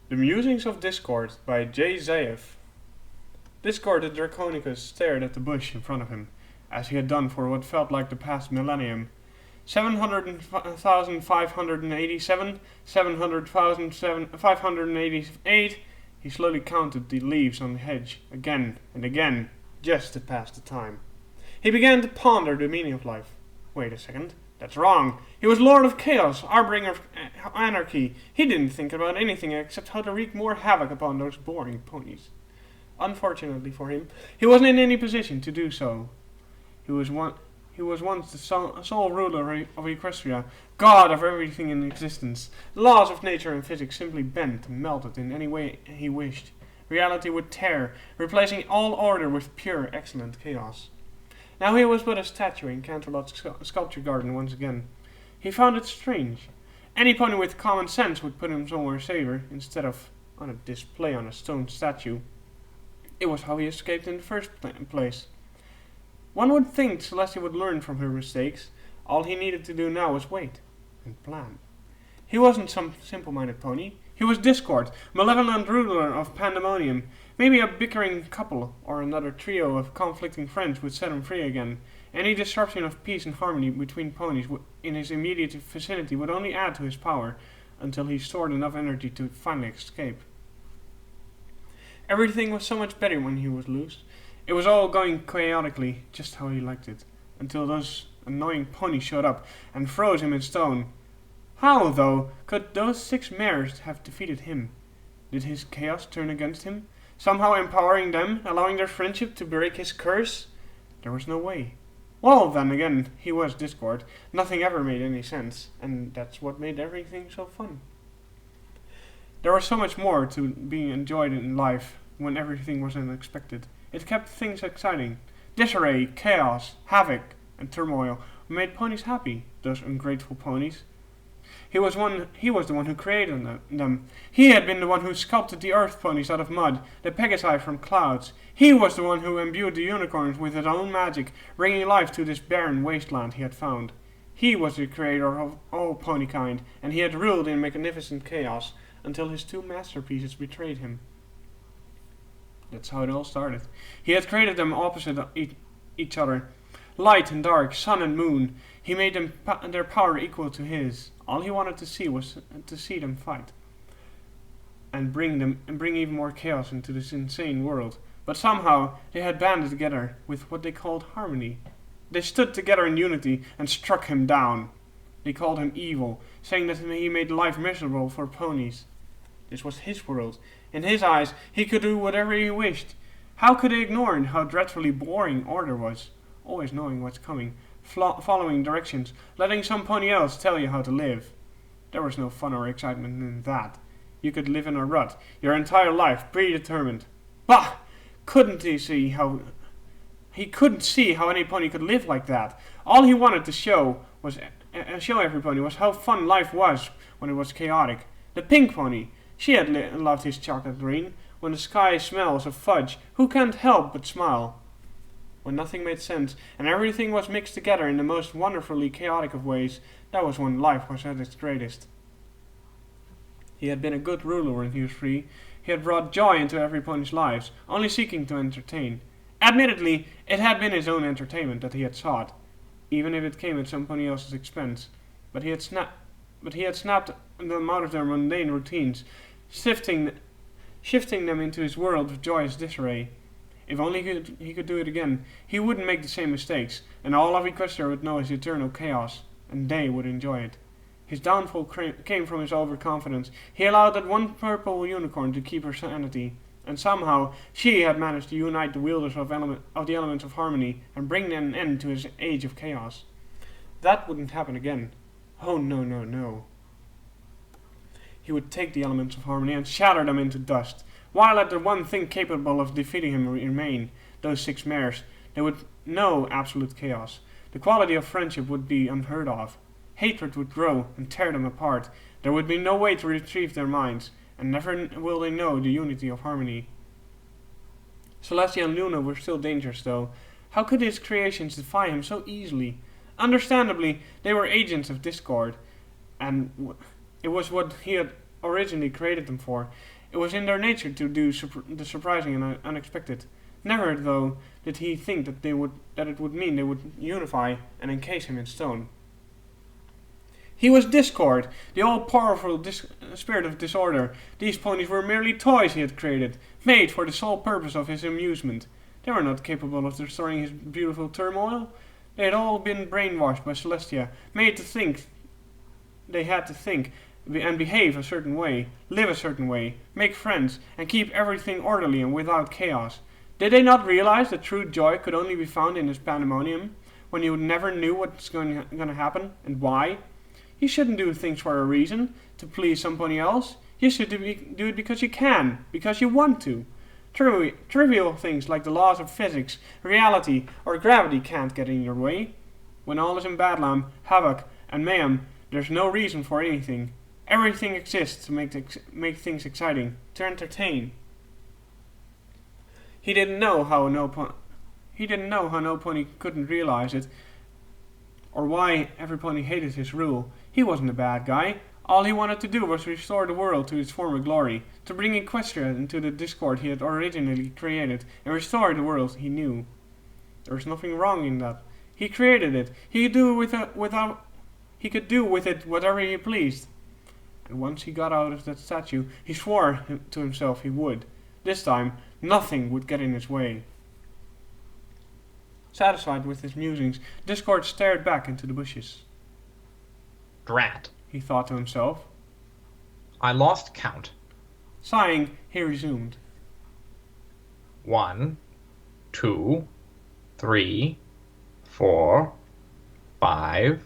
The Musings of Discord by J.Xayph. Discord the Draconicus stared at the bush in front of him, as he had done for what felt like the past millennium. 700,587, 700,588. He slowly counted the leaves on the hedge, again and again, just to pass the time. He began to ponder the meaning of life. Wait a second. That's wrong. He was Lord of Chaos, Harbinger of Anarchy. He didn't think about anything except how to wreak more havoc upon those boring ponies. Unfortunately for him, he wasn't in any position to do so. He was once the sole ruler of Equestria, god of everything in existence. The laws of nature and physics simply bent and melted in any way he wished. Reality would tear, replacing all order with pure, excellent chaos. Now he was but a statue in Canterlot's sculpture garden once again. He found it strange. Any pony with common sense would put him somewhere safer, instead of on a display on a stone statue. It was how he escaped in the first place. One would think Celestia would learn from her mistakes. All he needed to do now was wait and plan. He wasn't some simple-minded pony. He was Discord, malevolent ruler of Pandemonium. Maybe a bickering couple or another trio of conflicting friends would set him free again. Any disruption of peace and harmony between ponies in his immediate vicinity would only add to his power, until he stored enough energy to finally escape. Everything was so much better when he was loose. It was all going chaotically, just how he liked it, until those annoying ponies showed up and froze him in stone. How, though, could those 6 mares have defeated him? Did his chaos turn against him? Somehow empowering them, allowing their friendship to break his curse? There was no way. Well, then again, he was Discord. Nothing ever made any sense, and that's what made everything so fun. There was so much more to being enjoyed in life when everything was unexpected. It kept things exciting. Disarray, chaos, havoc, and turmoil made ponies happy, those ungrateful ponies. He was the one who created them. He had been the one who sculpted the earth ponies out of mud, the Pegasi from clouds. He was the one who imbued the unicorns with his own magic, bringing life to this barren wasteland he had found. He was the creator of all ponykind, and he had ruled in magnificent chaos until his 2 masterpieces betrayed him. That's how it all started. He had created them opposite each other. Light and dark, sun and moon. He made them their power equal to his. All he wanted to see was to see them fight, and bring even more chaos into this insane world. But somehow they had banded together with what they called harmony. They stood together in unity and struck him down. They called him evil, saying that he made life miserable for ponies. This was his world. In his eyes, he could do whatever he wished. How could they ignore how dreadfully boring order was? Always knowing what's coming, following directions, letting some pony else tell you how to live. There was no fun or excitement in that. You could live in a rut, your entire life predetermined. Bah! He couldn't see how any pony could live like that. All he wanted to show every pony was how fun life was when it was chaotic. The pink pony, she had loved his chocolate green. When the sky smells of fudge, who can't help but smile? When nothing made sense, and everything was mixed together in the most wonderfully chaotic of ways, that was when life was at its greatest. He had been a good ruler when he was free. He had brought joy into every pony's lives, only seeking to entertain. Admittedly, it had been his own entertainment that he had sought, even if it came at somebody else's expense. But he had snapped them out of their mundane routines, shifting them into his world of joyous disarray. If only he could do it again, he wouldn't make the same mistakes, and all of Equestria would know his eternal chaos, and they would enjoy it. His downfall came from his overconfidence. He allowed that one purple unicorn to keep her sanity, and somehow she had managed to unite the wielders of the elements of harmony and bring an end to his age of chaos. That wouldn't happen again. Oh, no, no, no. He would take the elements of harmony and shatter them into dust. While let the one thing capable of defeating him remain, those 6 mares, they would know absolute chaos. The quality of friendship would be unheard of. Hatred would grow and tear them apart. There would be no way to retrieve their minds, and never will they know the unity of harmony. Celestia and Luna were still dangerous, though. How could his creations defy him so easily? Understandably, they were agents of discord, and it was what he had originally created them for. It was in their nature to do the surprising and unexpected. Never, though, did he think that it would mean they would unify and encase him in stone. He was discord, the all-powerful spirit of disorder. These ponies were merely toys he had created, made for the sole purpose of his amusement. They were not capable of restoring his beautiful turmoil. They had all been brainwashed by Celestia, made to think they had to think and behave a certain way, live a certain way, make friends, and keep everything orderly and without chaos. Did they not realize that true joy could only be found in this pandemonium, when you never knew what's going to happen and why? You shouldn't do things for a reason, to please somebody else. You should do it because you can, because you want to. Trivial things like the laws of physics, reality, or gravity can't get in your way. When all is in bedlam, havoc, and mayhem, there's no reason for anything. Everything exists to make things exciting, to entertain. He didn't know how no pony couldn't realize it, or why every pony hated his rule. He wasn't a bad guy. All he wanted to do was restore the world to its former glory, to bring Equestria into the discord he had originally created, and restore the world he knew. There was nothing wrong in that. He created it. He could do with it whatever he pleased. And once he got out of that statue, he swore to himself he would. This time, nothing would get in his way. Satisfied with his musings, Discord stared back into the bushes. Drat, he thought to himself. I lost count. Sighing, he resumed. 1, 2, 3, 4, 5.